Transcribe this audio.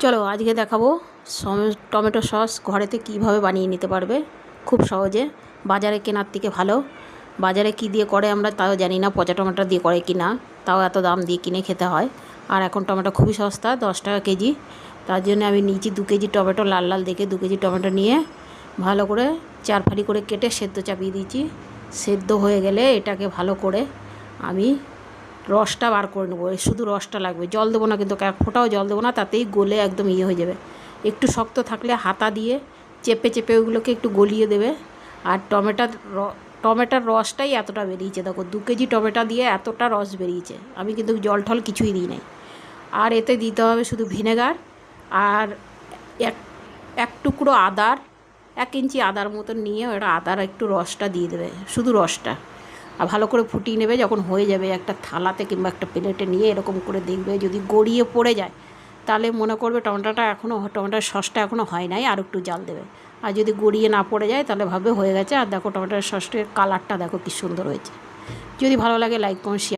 চলো আজকে দেখাবো টমেটো সস ঘরেতে কীভাবে বানিয়ে নিতে পারবে খুব সহজে। বাজারে কেনার থেকে ভালো। বাজারে কী দিয়ে করে আমরা তাও জানি না, পচা টমেটো দিয়ে করে কি না, তাও এত দাম দিয়ে কিনে খেতে হয়। আর এখন টমেটো খুবই সস্তা, 10 টাকা কেজি। তার জন্য আমি নিয়েছি 2 কেজি টমেটো, লাল লাল দেখে 2 কেজি টমেটো নিয়ে ভালো করে 4 ফালি করে কেটে সেদ্ধ চাপিয়ে দিয়েছি। সেদ্ধ হয়ে গেলে এটাকে ভালো করে আমি রসটা বার করে নেবো। শুধু রসটা লাগবে, জল দেবো না, কিন্তু এক ফোঁটাও জল দেবো না, তাতেই গলে একদম হয়ে যাবে। একটু শক্ত থাকলে হাতা দিয়ে চেপে চেপে ওগুলোকে একটু গলিয়ে দেবে। আর টমেটোর রসটাই এতটা বেরিয়েছে, দেখো 2 কেজি টমেটো দিয়ে এতটা রস বেরিয়েছে। আমি কিন্তু জল টল কিছুই দিই নাই। আর এতে দিতে হবে শুধু ভিনেগার আর এক টুকরো আদার, 1 ইঞ্চি আদার মতন নিয়ে ওটা আদার একটু রসটা দিয়ে দেবে, শুধু রসটা। আর ভালো করে ফুটিয়ে নেবে। যখন হয়ে যাবে একটা থালাতে কিংবা একটা প্লেটে নিয়ে এরকম করে দেখবে, যদি গড়িয়ে পড়ে যায় তাহলে মনে করবে টমেটোর সসটা এখনও হয় নাই, আর একটু জাল দেবে। আর যদি গড়িয়ে না পড়ে যায় তাহলে ভাবে হয়ে গেছে। আর দেখো টমেটোর সসটার কালারটা দেখো কী সুন্দর হয়েছে। যদি ভালো লাগে লাইক কমেন্ট শেয়ার।